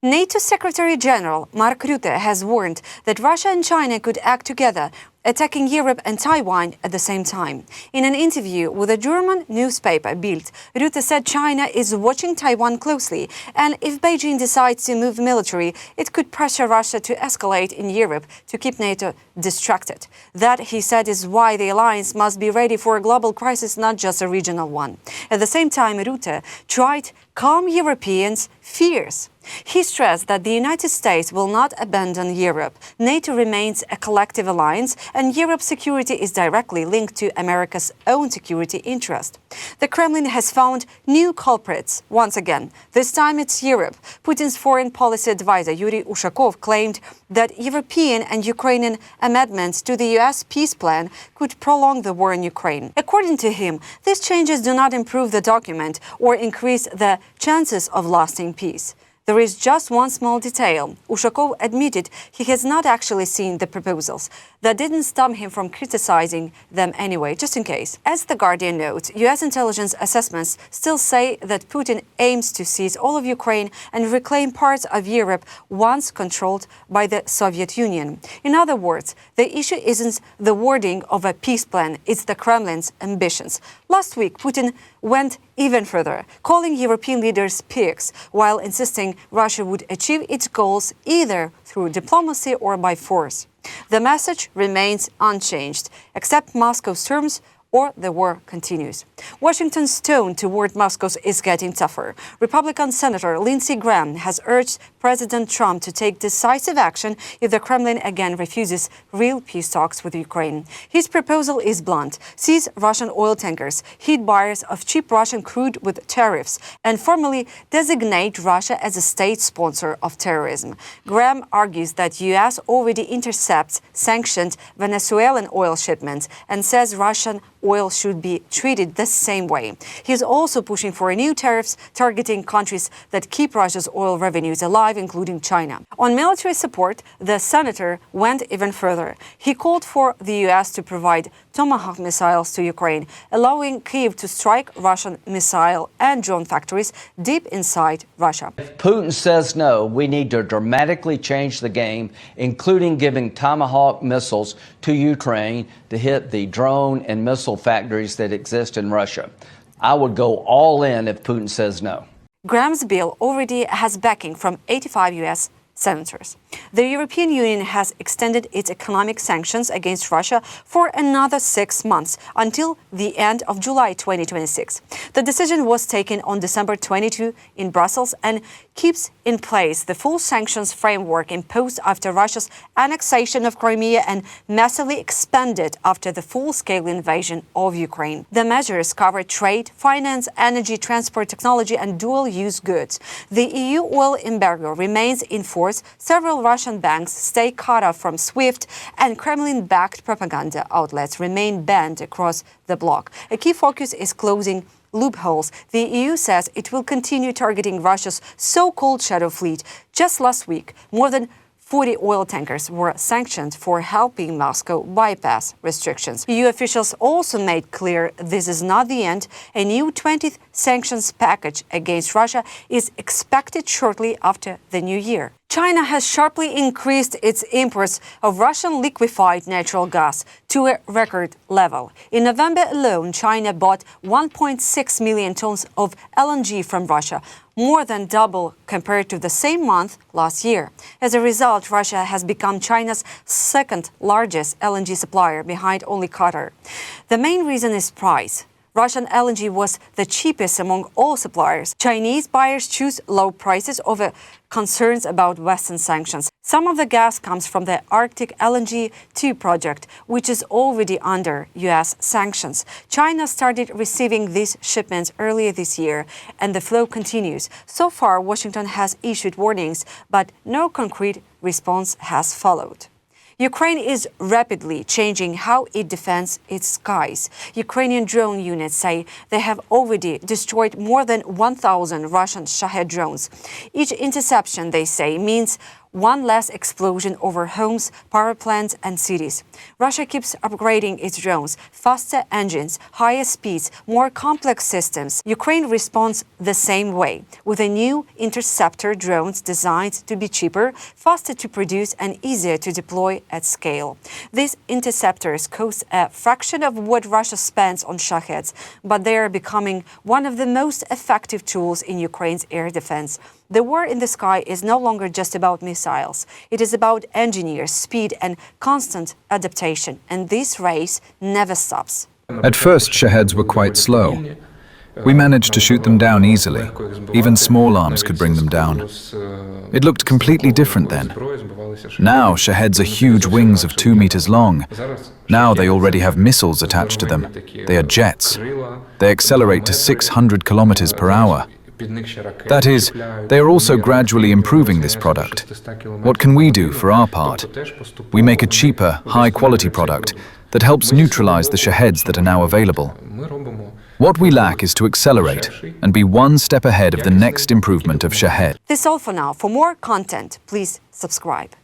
NATO Secretary General Mark Rutte has warned that Russia and China could act together, attacking Europe and Taiwan at the same time. In an interview with a German newspaper, Bild, Rutte said China is watching Taiwan closely, and if Beijing decides to move military, it could pressure Russia to escalate in Europe to keep NATO distracted. That, he said, is why the alliance must be ready for a global crisis, not just a regional one. At the same time, Rutte tried to calm Europeans' fears. He stressed that the United States will not abandon Europe. NATO remains a collective alliance, and Europe's security is directly linked to America's own security interest. The Kremlin has found new culprits once again. This time it's Europe. Putin's foreign policy advisor Yuri Ushakov claimed that European and Ukrainian amendments to the US peace plan could prolong the war in Ukraine. According to him, these changes do not improve the document or increase the chances of lasting peace. There is just one small detail. Ushakov admitted he has not actually seen the proposals. That didn't stop him from criticizing them anyway, just in case. As The Guardian notes, US intelligence assessments still say that Putin aims to seize all of Ukraine and reclaim parts of Europe once controlled by the Soviet Union. In other words, the issue isn't the wording of a peace plan, it's the Kremlin's ambitions. Last week, Putin went even further, calling European leaders pigs, while insisting Russia would achieve its goals either through diplomacy or by force. The message remains unchanged, except Moscow's terms or the war continues. Washington's tone toward Moscow is getting tougher. Republican Senator Lindsey Graham has urged President Trump to take decisive action if the Kremlin again refuses real peace talks with Ukraine. His proposal is blunt: seize Russian oil tankers, hit buyers of cheap Russian crude with tariffs, and formally designate Russia as a state sponsor of terrorism. Graham argues that U.S. already intercepts sanctioned Venezuelan oil shipments and says Russian oil should be treated the same way. He is also pushing for new tariffs targeting countries that keep Russia's oil revenues alive, including China. On military support, the senator went even further. He called for the U.S. to provide Tomahawk missiles to Ukraine, allowing Kyiv to strike Russian missile and drone factories deep inside Russia. If Putin says no, we need to dramatically change the game, including giving Tomahawk missiles to Ukraine to hit the drone and missile factories that exist in Russia. I would go all in if Putin says no. Graham's bill already has backing from 85 U.S. senators. The European Union has extended its economic sanctions against Russia for another 6 months until the end of July 2026. The decision was taken on December 22 in Brussels and keeps in place the full sanctions framework imposed after Russia's annexation of Crimea and massively expanded after the full-scale invasion of Ukraine. The measures cover trade, finance, energy, transport, technology, and dual-use goods. The EU oil embargo remains in force. Several Russian banks stay cut off from SWIFT, and Kremlin-backed propaganda outlets remain banned across the bloc. A key focus is closing loopholes. The EU says it will continue targeting Russia's so-called shadow fleet. Just last week, more than 40 oil tankers were sanctioned for helping Moscow bypass restrictions. EU officials also made clear this is not the end. A new 20th sanctions package against Russia is expected shortly after the new year. China has sharply increased its imports of Russian liquefied natural gas to a record level. In November alone, China bought 1.6 million tons of LNG from Russia, more than double compared to the same month last year. As a result, Russia has become China's second largest LNG supplier, behind only Qatar. The main reason is price. Russian LNG was the cheapest among all suppliers. Chinese buyers choose low prices over concerns about Western sanctions. Some of the gas comes from the Arctic LNG 2 project, which is already under U.S. sanctions. China started receiving these shipments earlier this year, and the flow continues. So far, Washington has issued warnings, but no concrete response has followed. Ukraine is rapidly changing how it defends its skies. Ukrainian drone units say they have already destroyed more than 1,000 Russian Shahed drones. Each interception, they say, means one less explosion over homes, power plants and cities. Russia keeps upgrading its drones, faster engines, higher speeds, more complex systems. Ukraine responds the same way, with a new interceptor drones designed to be cheaper, faster to produce and easier to deploy at scale. These interceptors cost a fraction of what Russia spends on Shaheds, but they are becoming one of the most effective tools in Ukraine's air defense. The war in the sky is no longer just about missiles. It is about engineers, speed and constant adaptation. And this race never stops. At first, Shaheds were quite slow. We managed to shoot them down easily. Even small arms could bring them down. It looked completely different then. Now, Shaheds are huge wings of 2 meters long. Now they already have missiles attached to them. They are jets. They accelerate to 600 kilometers per hour. That is, they are also gradually improving this product. What can we do for our part? We make a cheaper, high-quality product that helps neutralize the Shaheds that are now available. What we lack is to accelerate and be one step ahead of the next improvement of Shahed. That's all for now. For more content, please subscribe.